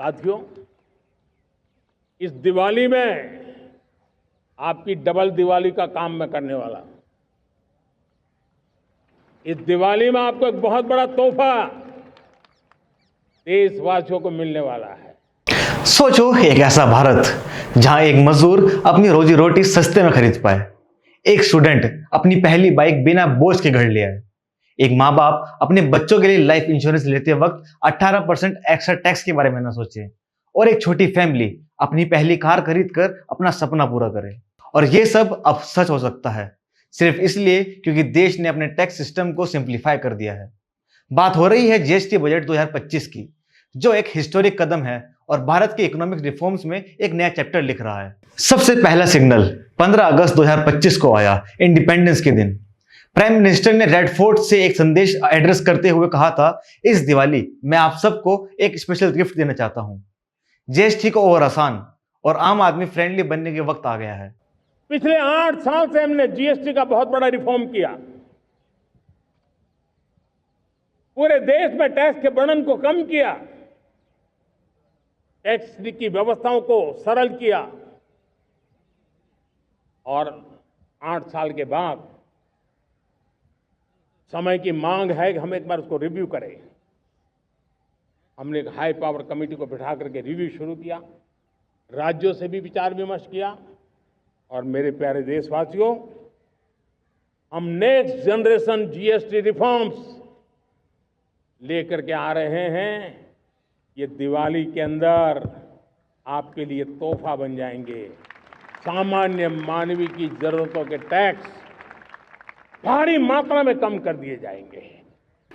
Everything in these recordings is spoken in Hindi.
साथियों, इस दिवाली में आपकी डबल दिवाली का काम मैं करने वाला हूं। इस दिवाली में आपको एक बहुत बड़ा तोहफा देशवासियों को मिलने वाला है। सोचो एक ऐसा भारत जहां एक मजदूर अपनी रोजी रोटी सस्ते में खरीद पाए, एक स्टूडेंट अपनी पहली बाइक बिना बोझ के घर ले आए, एक माँ बाप अपने बच्चों के लिए लाइफ इंश्योरेंस लेते वक्त 18% एक्स्ट्रा टैक्स के बारे में ना सोचे, और एक छोटी फैमिली अपनी पहली कार खरीद कर अपना सपना पूरा करे। और ये सब अब सच हो सकता है सिर्फ इसलिए क्योंकि देश ने अपने टैक्स सिस्टम को सिंप्लीफाई कर दिया है। बात हो रही है जीएसटी बजट 2025 की, जो एक हिस्टोरिक कदम है और भारत के इकोनॉमिक रिफॉर्म्स में एक नया चैप्टर लिख रहा है। सबसे पहला सिग्नल 15 अगस्त 2025 को आया, इंडिपेंडेंस के दिन। प्राइम मिनिस्टर ने रेड फोर्ट से एक संदेश एड्रेस करते हुए कहा था, इस दिवाली मैं आप सबको एक स्पेशल गिफ्ट देना चाहता हूं। जीएसटी को और आसान और आम आदमी फ्रेंडली बनने के वक्त आ गया है। पिछले 8 साल से हमने जीएसटी का बहुत बड़ा रिफॉर्म किया। पूरे देश में टैक्स के बर्डन को कम किया, टैक्स की व्यवस्थाओं को सरल किया, और 8 साल के बाद समय की मांग है कि हम एक बार उसको रिव्यू करें। हमने एक हाई पावर कमेटी को बिठा करके रिव्यू शुरू किया, राज्यों से भी विचार विमर्श किया, और मेरे प्यारे देशवासियों, हम नेक्स्ट जनरेशन जीएसटी रिफॉर्म्स लेकर के आ रहे हैं। ये दिवाली के अंदर आपके लिए तोहफा बन जाएंगे। सामान्य मानवीय की जरूरतों के टैक्स भारी मात्रा में कम कर दिए जाएंगे।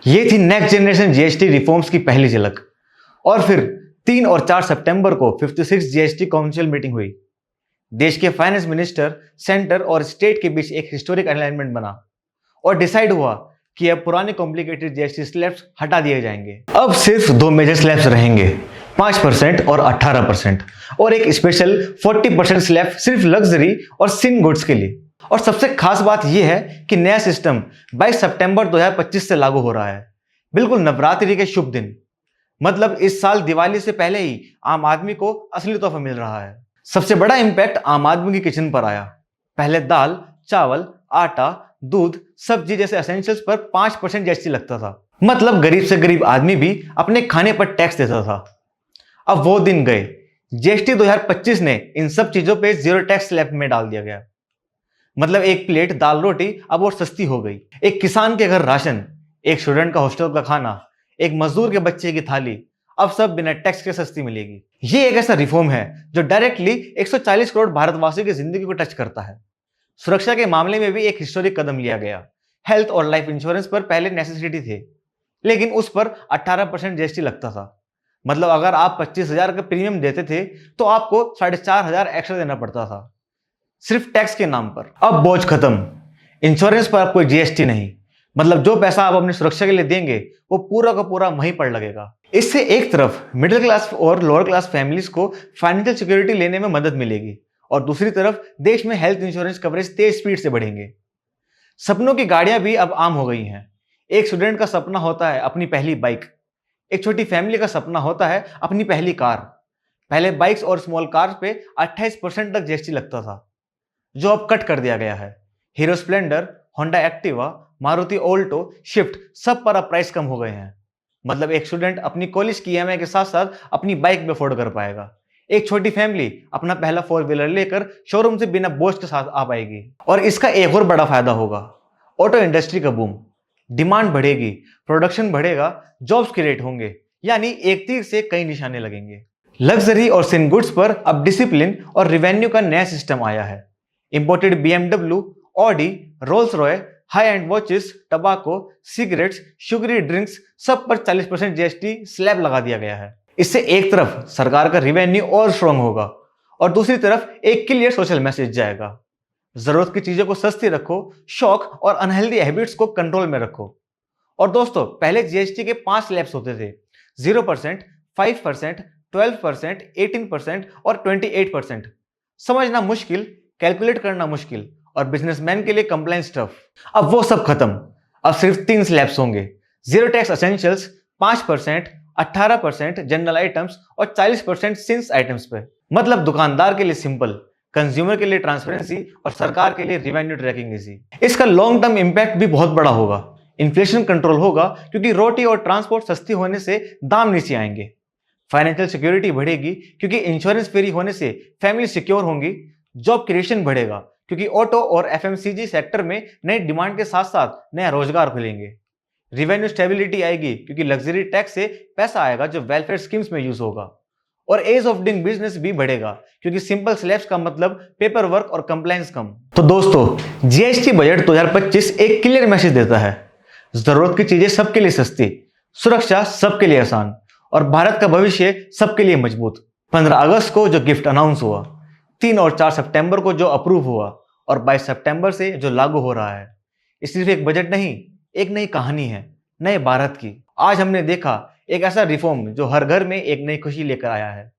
ये थी नेक्स्ट जनरेशन जीएसटी रिफॉर्म्स की पहली झलक। और फिर 3 और 4 सितंबर को 56 जीएसटी काउंसिल मीटिंग हुई। देश के फाइनेंस मिनिस्टर, सेंटर और स्टेट के बीच एक हिस्टोरिक अलाइनमेंट बना और डिसाइड हुआ कि अब पुराने कॉम्प्लिकेटेड जीएसटी स्लैब्स हटा दिए जाएंगे। अब सिर्फ 2 मेजर स्लैब्स रहेंगे, 5% और 18%, और एक स्पेशल 40% स्लैब सिर्फ लग्जरी और सिन गुड्स के लिए। और सबसे खास बात यह है कि नया सिस्टम 22 सितंबर 2025 से लागू हो रहा है, बिल्कुल नवरात्रि के शुभ दिन। मतलब इस साल दिवाली से पहले ही आम आदमी को असली तोहफा मिल रहा है। सबसे बड़ा इंपैक्ट आम आदमी की किचन पर आया। पहले दाल, चावल, आटा, दूध, सब्जी जैसे एसेंशियल्स पर 5% जीएसटी लगता था। मतलब गरीब से गरीब आदमी भी अपने खाने पर टैक्स देता था। अब वो दिन गए। जीएसटी 2025 ने इन सब चीजों पे जीरो टैक्स स्लैब में डाल दिया गया। मतलब एक प्लेट दाल रोटी अब और सस्ती हो गई। एक किसान के घर राशन, एक स्टूडेंट का हॉस्टल का खाना, एक मजदूर के बच्चे की थाली अब सब बिना टैक्स के सस्ती मिलेगी। ये एक ऐसा रिफॉर्म है जो डायरेक्टली 140 करोड़ भारतवासियों की जिंदगी को टच करता है। सुरक्षा के मामले में भी एक हिस्टोरिक कदम लिया गया। हेल्थ और लाइफ इंश्योरेंस पर पहले नेसेसिटी थे, लेकिन उस पर 18% जीएसटी लगता था। मतलब अगर आप 25,000 का प्रीमियम देते थे तो आपको 4,500 एक्स्ट्रा देना पड़ता था, सिर्फ टैक्स के नाम पर। अब बोझ खत्म, इंश्योरेंस पर अब कोई जीएसटी नहीं। मतलब जो पैसा आप अपनी सुरक्षा के लिए देंगे वो पूरा का पूरा वहीं पर लगेगा। इससे एक तरफ मिडिल क्लास और लोअर क्लास फैमिलीज को फाइनेंशियल सिक्योरिटी लेने में मदद मिलेगी, और दूसरी तरफ देश में हेल्थ इंश्योरेंस कवरेज तेज स्पीड से बढ़ेंगे। सपनों की गाड़ियां भी अब आम हो गई हैं। एक स्टूडेंट का सपना होता है अपनी पहली बाइक, एक छोटी फैमिली का सपना होता है अपनी पहली कार। पहले बाइक्स और स्मॉल कार्स पे 28% तक जीएसटी लगता था, जो अब कट कर दिया गया है। Hero Splendor, Honda Activa, Maruti Alto, shift सब पर अब प्राइस कम हो गए हैं। मतलब एक स्टूडेंट अपनी कॉलेज की ईएमआई के साथ साथ अपनी बाइक भी अफोर्ड कर पाएगा। एक छोटी फैमिली अपना पहला 4 व्हीलर लेकर शोरूम से बिना बोझ के साथ आ पाएगी। और इसका एक और बड़ा फायदा होगा, ऑटो इंडस्ट्री का बूम। डिमांड बढ़ेगी, प्रोडक्शन बढ़ेगा, जॉब्स क्रिएट होंगे, यानी एक तीर से कई निशाने लगेंगे। लग्जरी और सिन गुड्स पर अब डिसिप्लिन और रिवेन्यू का नया सिस्टम आया है। Imported BMW, Audi, Rolls Royce, high end watches, tobacco, cigarettes, sugary drinks सब पर 40% जीएसटी स्लैब लगा दिया गया है। इससे एक तरफ सरकार का रिवेन्यू और स्ट्रांग होगा, और दूसरी तरफ एक क्लियर सोशल मैसेज जाएगा। जरूरत की चीजों को सस्ती रखो, शौक और अनहेल्दी हैबिट्स को कंट्रोल में रखो। और दोस्तों, पहले जीएसटी के 5 स्लैब्स होते थे, 0%, 5%, 12%, 18% और 28%। समझना मुश्किल, कैलकुलेट करना मुश्किल, और बिजनेसमैन के लिए कंप्लायंस टफ। अब वो सब खत्म। अब सिर्फ 3 स्लैब्स होंगे, zero tax essentials 5%, 18% general items और 40% सिंस आइटम्स पे। मतलब दुकानदार के लिए सिंपल, कंज्यूमर के लिए ट्रांसपेरेंसी और सरकार के लिए रेवेन्यू ट्रैकिंग इजी। इसका लॉन्ग टर्म इंपैक्ट भी बहुत बड़ा होगा। इन्फ्लेशन कंट्रोल होगा क्योंकि रोटी और ट्रांसपोर्ट सस्ती होने से दाम नीचे आएंगे। फाइनेंशियल सिक्योरिटी बढ़ेगी क्योंकि इंश्योरेंस फ्री होने से फैमिली सिक्योर होंगी। जॉब क्रिएशन बढ़ेगा क्योंकि ऑटो और एफएमसीजी सेक्टर में नई डिमांड के साथ साथ नया रोजगार खुलेंगे। रिवेन्यू स्टेबिलिटी आएगी क्योंकि लग्जरी टैक्स से पैसा आएगा जो वेलफेयर स्कीम्स में यूज होगा। और एज ऑफ डूइंग बिजनेस भी बढ़ेगा क्योंकि सिंपल स्लैब्स का मतलब पेपर वर्क और कंप्लायंस कम। तो दोस्तों, जीएसटी बजट 2025 एक क्लियर मैसेज देता है। जरूरत की चीजें सबके लिए सस्ती, सुरक्षा सबके लिए आसान और भारत का भविष्य सबके लिए मजबूत। 15 अगस्त को जो गिफ्ट अनाउंस हुआ, 3 और 4 सितंबर को जो अप्रूव हुआ और 22 सितंबर से जो लागू हो रहा है, ये सिर्फ एक बजट नहीं, एक नई कहानी है नए भारत की। आज हमने देखा एक ऐसा रिफॉर्म जो हर घर में एक नई खुशी लेकर आया है।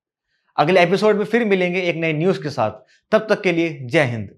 अगले एपिसोड में फिर मिलेंगे एक नई न्यूज के साथ। तब तक के लिए जय हिंद।